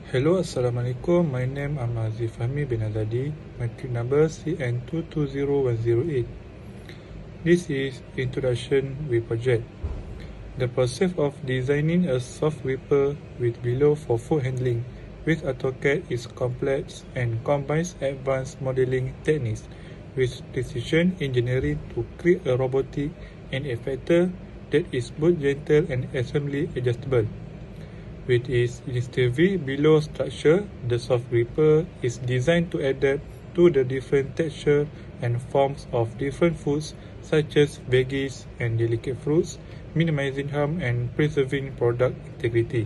Hello, Assalamualaikum. My name is Azif Fahmi bin Azadi. My PIN number CN220108. This is Introduction with Project. The process of designing a soft gripper with below for food handling with AutoCAD is complex and combines advanced modeling techniques with precision engineering to create a robotic and effector that is both gentle and assembly adjustable. With its distinctive below structure, the soft gripper is designed to adapt to the different texture and forms of different foods such as veggies and delicate fruits, minimizing harm and preserving product integrity.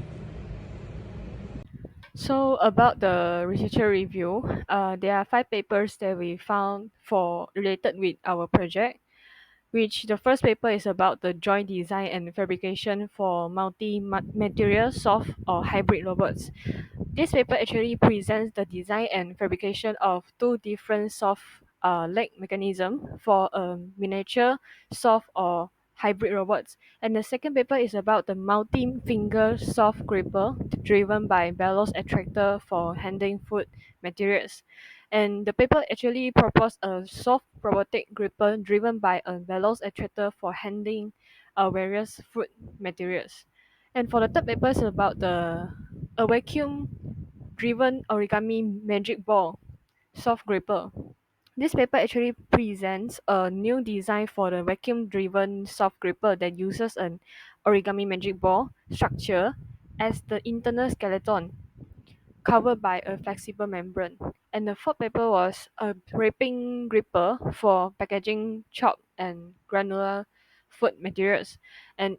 So about the researcher review, there are 5 papers that we found for related with our project. Which the first paper is about the joint design and fabrication for multi-material soft or hybrid robots. This paper actually presents the design and fabrication of two different soft leg mechanism for a miniature soft or hybrid robots. And the second paper is about the multi-finger soft gripper driven by bellows attractor for handling food materials. And the paper actually proposed a soft robotic gripper driven by a bellows attractor for handling various food materials. And for the third paper is about the a vacuum driven origami magic ball soft gripper. This paper actually presents a new design for the vacuum driven soft gripper that uses an origami magic ball structure as the internal skeleton covered by a flexible membrane. And the fourth paper was a wrapping gripper for packaging chopped and granular food materials. And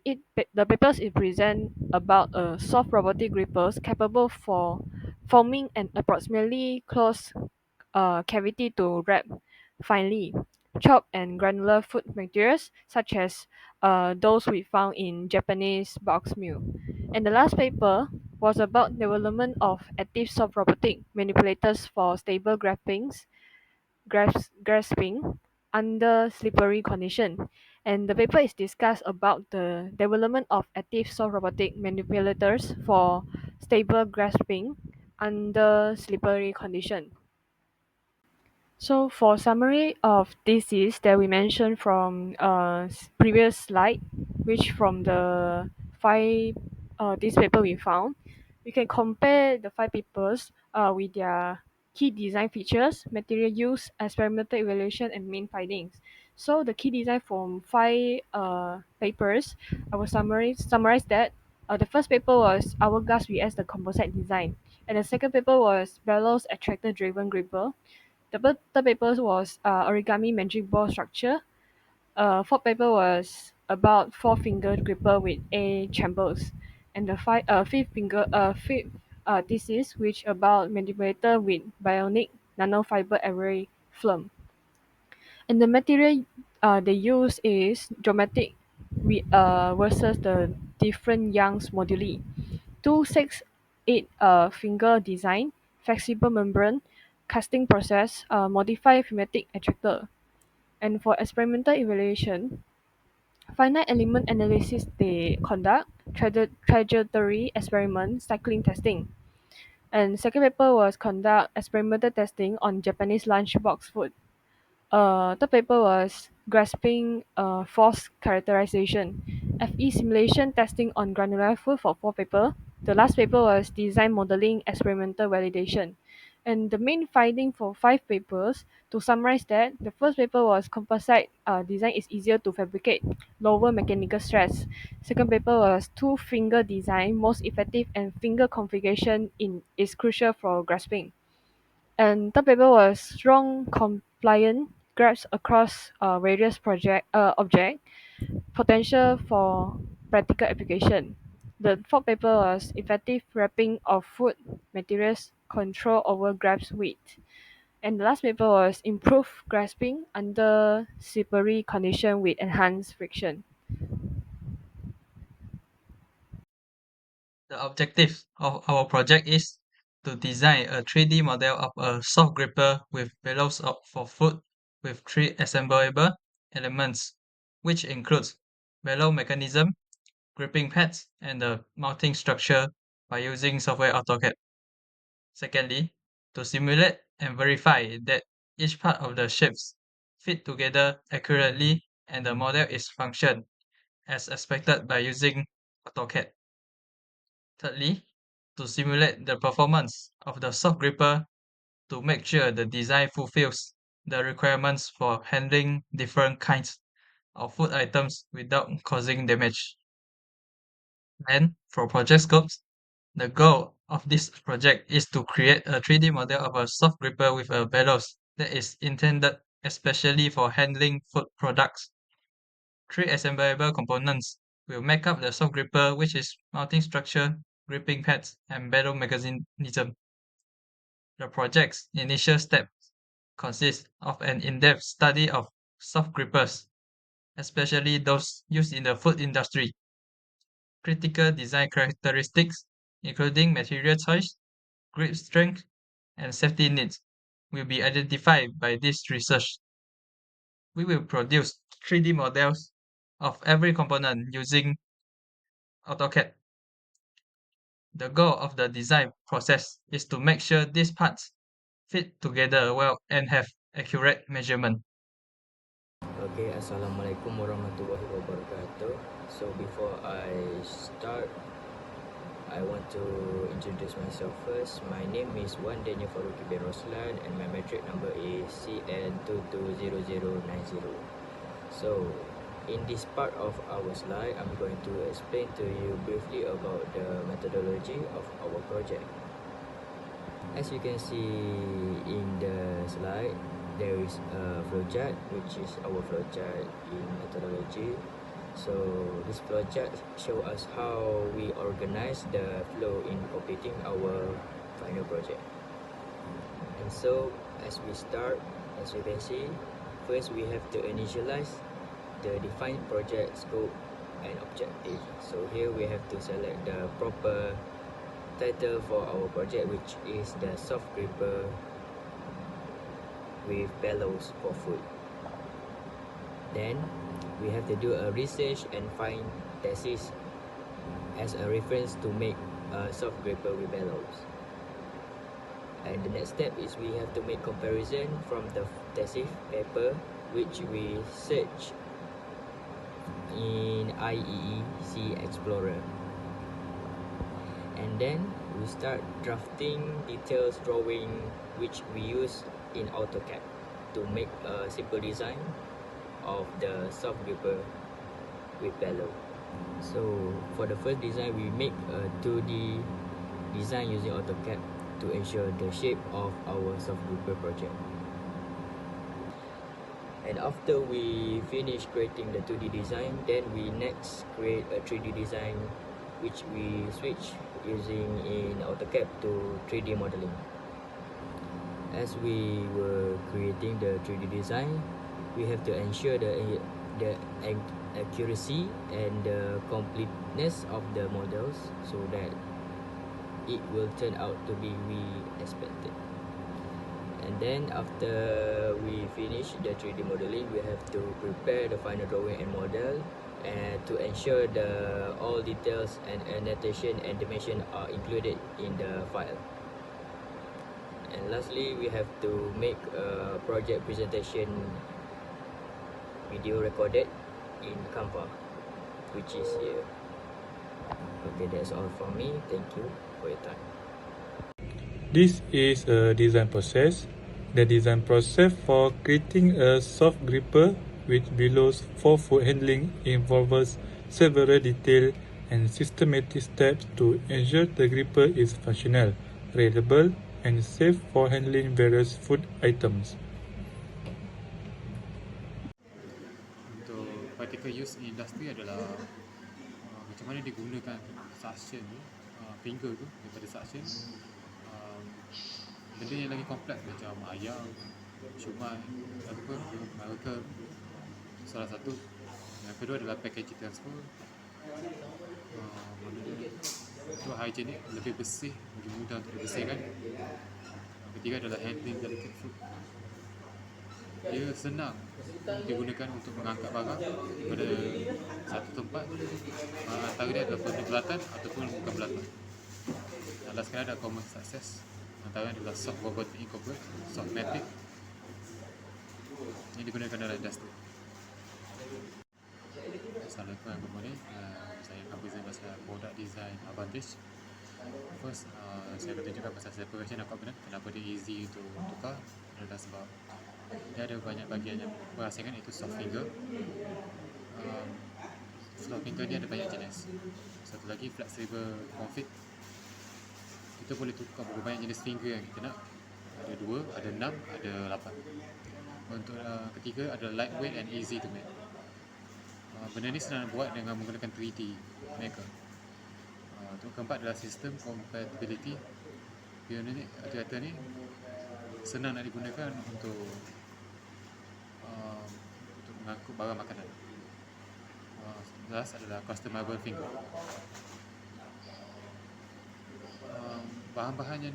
the papers it present about a soft robotic grippers capable for forming an approximately closed cavity to wrap finely chopped and granular food materials such as those we found in Japanese box meal. And the last paper was about development of active soft robotic manipulators for stable grasping under slippery condition. And the paper is discussed about the development of active soft robotic manipulators for stable grasping under slippery condition. So for summary of this is that we mentioned from previous slide, which from the five this paper we found, we can compare the 5 papers with their key design features, material use, experimental evaluation, and main findings. So the key design from 5 papers, I will summarize that. The first paper was hourglass vs the composite design, and the second paper was bellows attractor driven gripper. The third paper was origami magic ball structure. Fourth paper was about four finger gripper with A chambers, and the fifth thesis which about manipulator with bionic nanofiber array film. And the material they use is geometric versus the different Young's moduli. 268 finger design, flexible membrane, casting process, modified pneumatic attractor. And for experimental evaluation, finite element analysis they conduct, trajectory experiment, cycling testing. And second paper was conduct experimental testing on Japanese lunchbox food. Third paper was grasping force characterization, FE simulation testing on granular food for fourth paper. The last paper was design modeling experimental validation. And the main finding for 5 papers, to summarize that, the first paper was composite design is easier to fabricate, lower mechanical stress. Second paper was two finger design, most effective and finger configuration is crucial for grasping. And third paper was strong compliant grasp across various object, potential for practical application. The fourth paper was effective wrapping of food materials, control over grasp weight. And the last paper was improved grasping under slippery condition with enhanced friction. The objective of our project is to design a 3D model of a soft gripper with bellows for food with 3 assemblable elements, which includes bellow mechanism, gripping pads, and the mounting structure by using software AutoCAD. Secondly, to simulate and verify that each part of the shapes fit together accurately and the model is function as expected by using AutoCAD. Thirdly, to simulate the performance of the soft gripper to make sure the design fulfills the requirements for handling different kinds of food items without causing damage. Then, for project scopes, the goal of this project is to create a 3D model of a soft gripper with a bellows that is intended especially for handling food products. 3 assemblable components will make up the soft gripper, which is mounting structure, gripping pads, and bellow mechanism. The project's initial steps consist of an in-depth study of soft grippers, especially those used in the food industry. Critical design characteristics, including material choice, grip strength, and safety needs, will be identified by this research. We will produce 3D models of every component using AutoCAD. The goal of the design process is to make sure these parts fit together well and have accurate measurement. Okay, Assalamualaikum warahmatullahi wabarakatuh. So before I start, I want to introduce myself first. My name is Wan Daniel Faruqi bin Roslan and my metric number is CN220090. So in this part of our slide, I'm going to explain to you briefly about the methodology of our project. As you can see in the slide, there is a flowchart, which is our flowchart in methodology. So this flowchart shows us how we organize the flow in completing our final project. And so as we start, as you can see, first we have to initialize the defined project scope and objective. So here we have to select the proper title for our project, which is the soft gripper with bellows for food. Then we have to do a research and find thesis as a reference to make a soft gripper with bellows. And the next step is we have to make comparison from the thesis paper, which we search in IEEC Explorer. And then we start drafting details drawing, which we use in AutoCAD to make a simple design of the soft gripper with bellow. So for the first design, we make a 2D design using AutoCAD to ensure the shape of our soft gripper project. And after we finish creating the 2D design, then we next create a 3D design, which we switch using in AutoCAD to 3D modeling. As we were creating the 3D design, we have to ensure the accuracy and the completeness of the models so that it will turn out to be we expected. And then after we finish the 3D modeling, we have to prepare the final drawing and model, and to ensure the all details and annotation and dimension are included in the file. And lastly, we have to make a project presentation video recorded in Canva, which is here. Okay, that's all from me. Thank you for your time. This is a design process. The design process for creating a soft gripper with bellows for food handling involves several detailed and systematic steps to ensure the gripper is functional, reliable, and safe for handling various food items. Untuk particle use in industry adalah macam mana digunakan suction tu, finger tu daripada suction. Benda yang lagi kompleks macam ayam, shumai ataupun Amerika, salah satu. Yang kedua adalah packaging transfer. Itu hygienic, lebih bersih, lebih mudah untuk dibersihkan. Yang ketiga adalah handling delicate food. Dia senang digunakan untuk mengangkat barang daripada satu tempat, antara dia adalah benda belatan ataupun bukan belatan. Last sekali ada common success. Antara adalah soft robotic incorporate, softmatic yang digunakan dalam industri. Assalamualaikum and good morning. Saya akan present pasal product design advantage. First, saya akan tunjukkan pasal separation of component. Kenapa dia easy untuk tukar adalah sebab dia ada banyak bahagian yang berasingkan, iaitu soft finger. Soft finger ni ada banyak jenis. Satu lagi flexible config. Kita boleh tukar berapa banyak jenis finger yang kita nak. Ada 2, ada 6, ada 8. Untuk ketiga ada lightweight and easy to make. Benda ni senang buat dengan menggunakan 3D maker. Untuk keempat adalah sistem compatibility. Dia ni kata ni senang nak digunakan untuk mengangkut barang makanan. Last adalah customizable finger. Bahan-bahan yang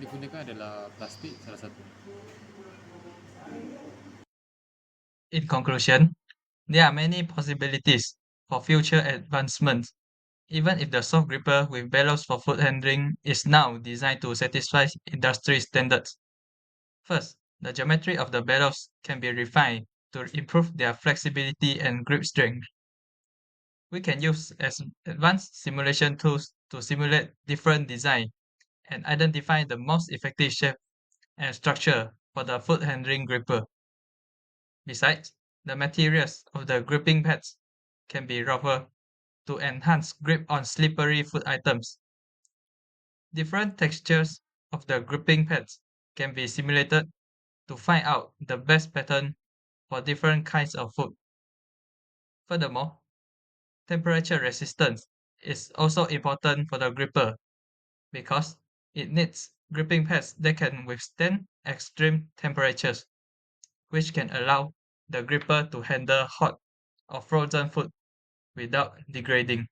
digunakan adalah plastik salah satu. In conclusion, there are many possibilities for future advancements, even if the soft gripper with bellows for food handling is now designed to satisfy industry standards. First, the geometry of the bellows can be refined to improve their flexibility and grip strength. We can use advanced simulation tools to simulate different design and identify the most effective shape and structure for the food handling gripper. Besides, the materials of the gripping pads can be rougher to enhance grip on slippery food items. Different textures of the gripping pads can be simulated to find out the best pattern for different kinds of food. Furthermore, temperature resistance is also important for the gripper because it needs gripping pads that can withstand extreme temperatures, which can allow the gripper to handle hot or frozen food without degrading.